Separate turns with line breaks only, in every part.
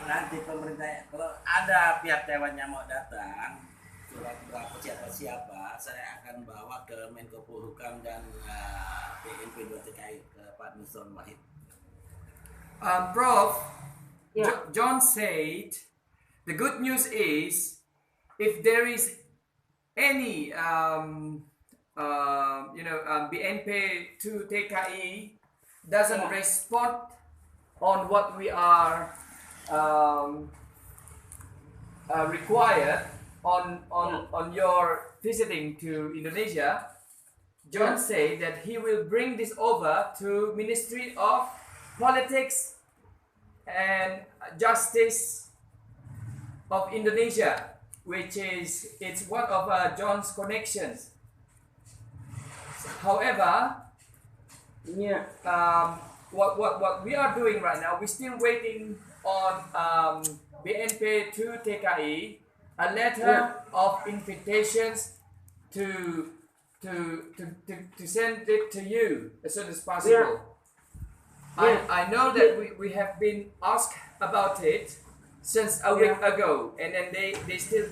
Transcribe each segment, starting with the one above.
Nanti pemerintah kalau ada pihak Taiwan yang mau datang surat berapa siapa saya akan bawa ke Menko Polhukam dan BNP 2 TKI ke Pak Nusron Wahid.
Prof,
Yeah.
John said the good news is if there is any BNP to TKI doesn't respond on what we are required on your visiting to Indonesia, John said that he will bring this over to Ministry of Politics and Justice of Indonesia, which is it's one of John's connections. However, what we are doing right now, we're still waiting on BNP to TKI a letter of invitations to send it to you as soon as possible. I know that we have been asked about it since a week ago, and then they still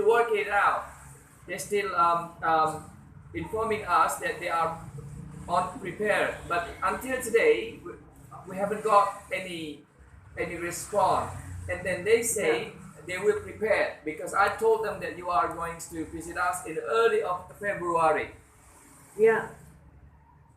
working it out. They're still informing us that they are unprepared, but until today we haven't got any response. And then they say they will prepare because I told them that you are going to visit us in early of February.
Yeah.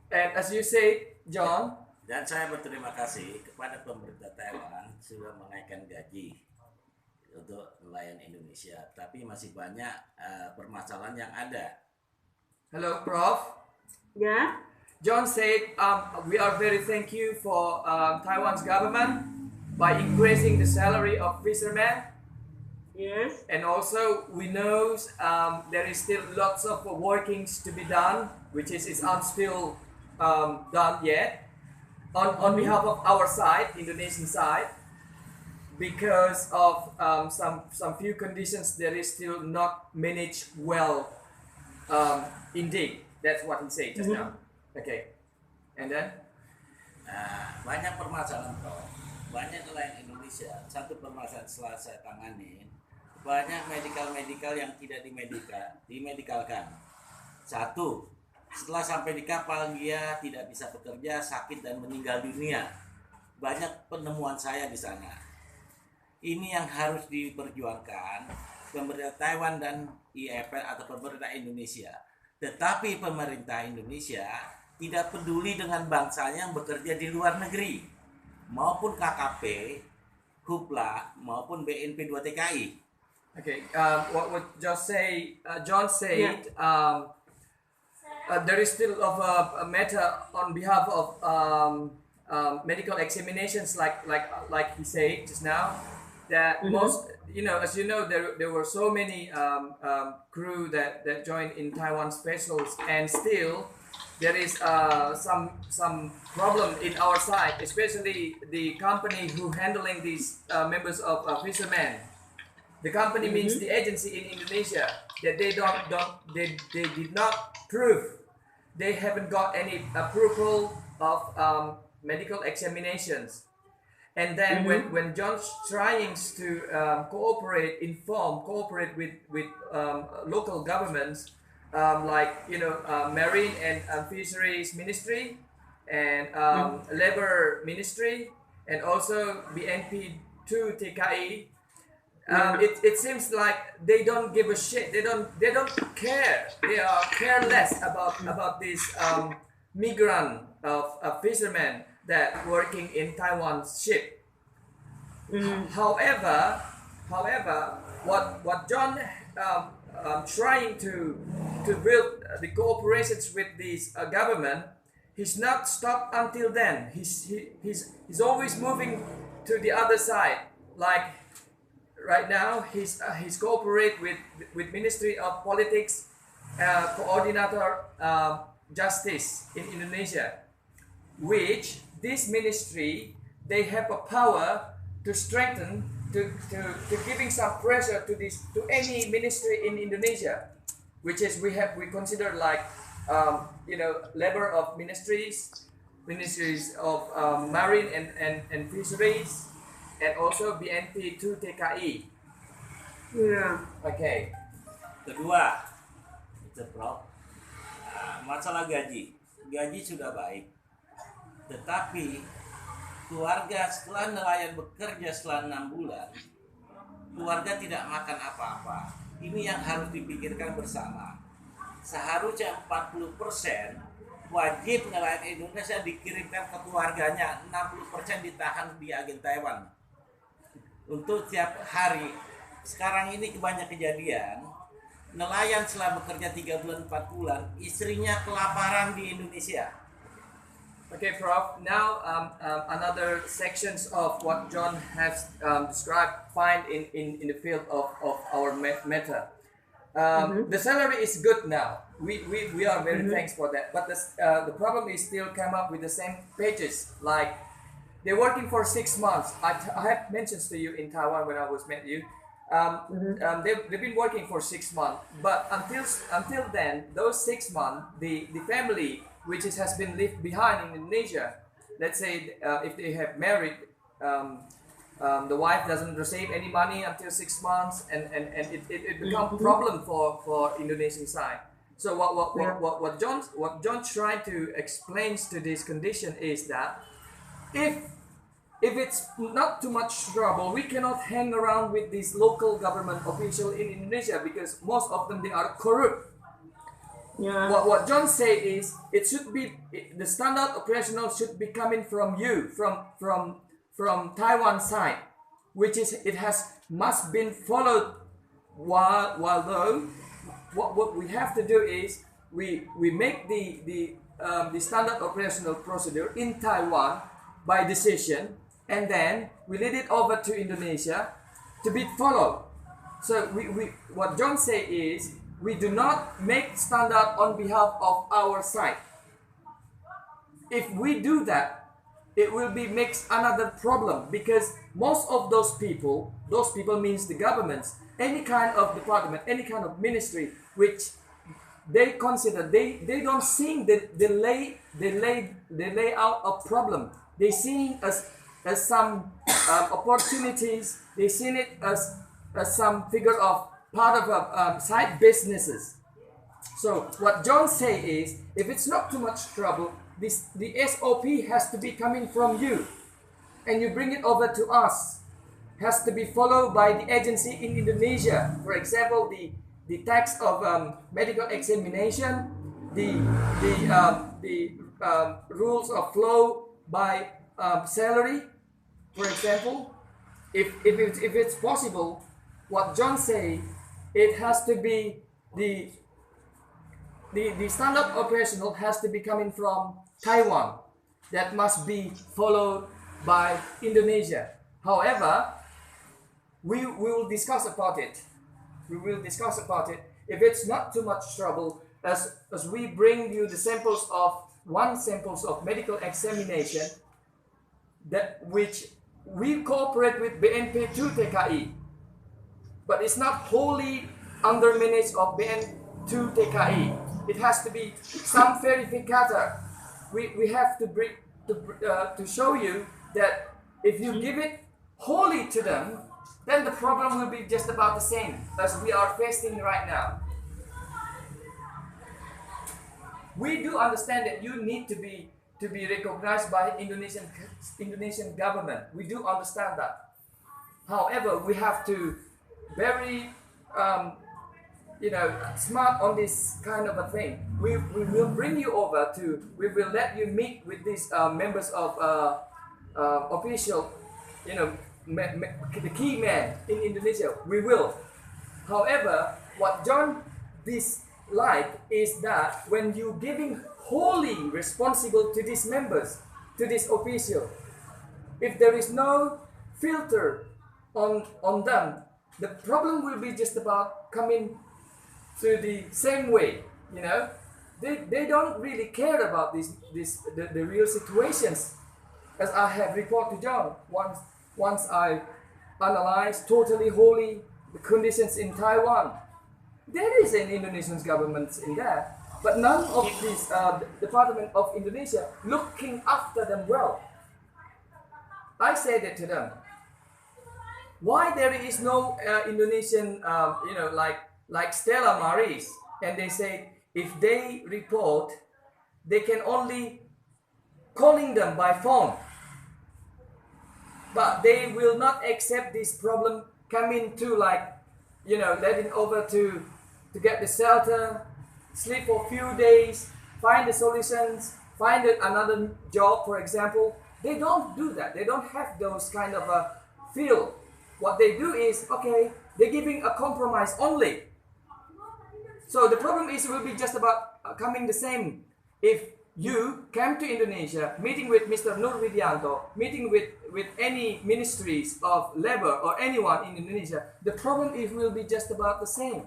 And as you say, John.
Dan saya berterima kasih kepada pemerintah Taiwan sudah menaikkan gaji untuk nelayan Indonesia, tapi masih banyak permasalahan yang ada.
Hello, Prof.
Yeah.
John said, we are very thank you for Taiwan's government by increasing the salary of fishermen.
Yes.
And also we know there is still lots of workings to be done, which is unstill done yet. On behalf of our side, Indonesian side, because of some few conditions that is still not managed well. Indeed, that's what he said just now. Okay, and then
Banyak permasalahan Prof. Banyak nelayan Indonesia. Satu permasalahan setelah saya tangani, banyak medikal yang tidak dimedikalkan. Satu, setelah sampai di kapal dia tidak bisa bekerja, sakit dan meninggal dunia. Banyak penemuan saya di sana. Ini yang harus diperjuangkan pemerintah Taiwan dan IFN atau pemerintah Indonesia. Tetapi pemerintah Indonesia tidak peduli dengan bangsanya yang bekerja di luar negeri, maupun KKP, Hupla, maupun BNP 2 TKI.
Okay, what John said. There is still of a matter on behalf of medical examinations, like he said just now, that most, as you know, there were so many crew that joined in Taiwan specials, and still there is some problem in our side, especially the company who handling these members of fishermen. The company means the agency in Indonesia that they did not prove. They haven't got any approval of medical examinations. And then when John's trying to cooperate with local governments, like Marine and Fisheries Ministry and Labor Ministry and also BNP 2 TKI. It seems like they don't give a shit. They don't care. They are careless about this migrant of fishermen that working in Taiwan's ship. However, what John trying to build the cooperations with this government, he's not stopped until then. He's always moving to the other side. Like right now, he's cooperate with Ministry of Politics, Coordinator Justice in Indonesia, which this ministry they have a power to strengthen to giving some pressure to any ministry in Indonesia, which is we consider like labor of ministries of marine and fisheries, and also BNP 2 TKI.
Yeah.
Okay.
Kedua, itu Prof, masalah gaji. Gaji sudah baik, tetapi keluarga setelah nelayan bekerja setelah 6 bulan, keluarga tidak makan apa-apa. Ini yang harus dipikirkan bersama. Seharusnya 40% wajib nelayan Indonesia dikirimkan ke keluarganya, 60% ditahan di agen Taiwan. Untuk tiap hari, sekarang ini banyak kejadian, nelayan setelah bekerja 3 bulan, 4 bulan, istrinya kelaparan di Indonesia.
Okay, Prof. Now, another sections of what John has described find in the field of our matter. The salary is good now. We are very thankful for that. But the problem is still come up with the same pages. Like they're working for 6 months. I have mentioned to you in Taiwan when I was met you. They've been working for 6 months. But until then, those 6 months, the family which has been left behind in Indonesia, let's say if they have married, the wife doesn't receive any money until 6 months, and it becomes problem for Indonesian side. So what John tried to explain to this condition is that if it's not too much trouble, we cannot hang around with these local government officials in Indonesia because most of them they are corrupt.
Yeah.
What John said is it should be the standard operational should be coming from you from Taiwan side, which is it has must been followed while though what we have to do is we make the standard operational procedure in Taiwan by decision, and then we lead it over to Indonesia to be followed. So we what John said is we do not make standard on behalf of our side. If we do that, it will be makes another problem because most of those people means the governments, any kind of department, any kind of ministry, which they consider they don't see the layout of problem. They see as some opportunities. They see it as some figure of part of side businesses. So what John say is, if it's not too much trouble, the SOP has to be coming from you, and you bring it over to us. Has to be followed by the agency in Indonesia. For example, the tax of medical examination, the rules of flow by salary. For example, if it's possible, what John say, it has to be the standard operational has to be coming from Taiwan. That must be followed by Indonesia. However, we will discuss about it. We will discuss about it. If it's not too much trouble, as we bring you the samples of samples of medical examination, that which we cooperate with BNP 2 TKI, but it's not wholly under managed of BN2 TKI. It has to be some verificator. We have to bring to show you that if you give it wholly to them, then the problem will be just about the same as we are facing right now. We do understand that you need to be recognized by Indonesian government. We do understand that. However, we have to very smart on this kind of a thing. We will bring you over to. We will let you meet with these members of official, the key man in Indonesia. We will. However, what John dislike is that when you giving wholly responsible to these members, to this official, if there is no filter on them, the problem will be just about coming to the same way. They don't really care about the real situations. As I have reported to John, once I analyzed totally wholly the conditions in Taiwan, there is an Indonesian government in there, but none of this Department of Indonesia looking after them well. I said it to them. why there is no Indonesian, like Stella Maris, and they say if they report, they can only calling them by phone, but they will not accept this problem coming to letting over to get the shelter, sleep for a few days, find the solutions, find another job, for example. They don't do that. They don't have those kind of a feel. What they do is, okay, they're giving a compromise only. So the problem is will be just about coming the same. If you came to Indonesia, meeting with Mr. Nur Widianto, meeting with any ministries of labor or anyone in Indonesia, the problem is will be just about the same.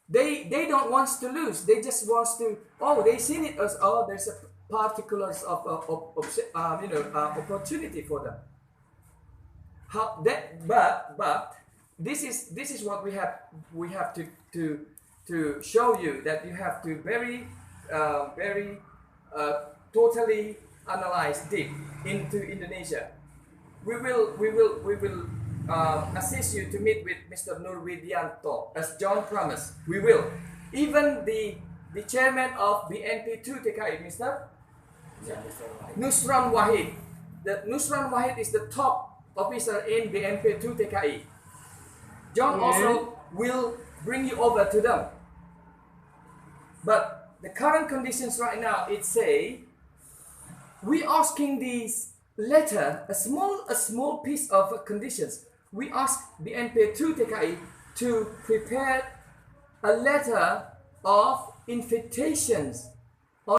They don't want to lose. They just want to, they seen it as, there's a particulars of opportunity for them. But this is what we have to show you, that you have to very totally analyze deep into Indonesia. We will assist you to meet with Mr. Nur Widianto, as John promised. We will. Even the chairman of BNP2 TKI, Mr. Nusran Wahid. Nusran Wahid is the top officer in BNP2 TKI. John also will bring you over to them. But the current conditions right now, it say, we asking this letter, a small piece of conditions. We ask BNP2 TKI to prepare a letter of invitations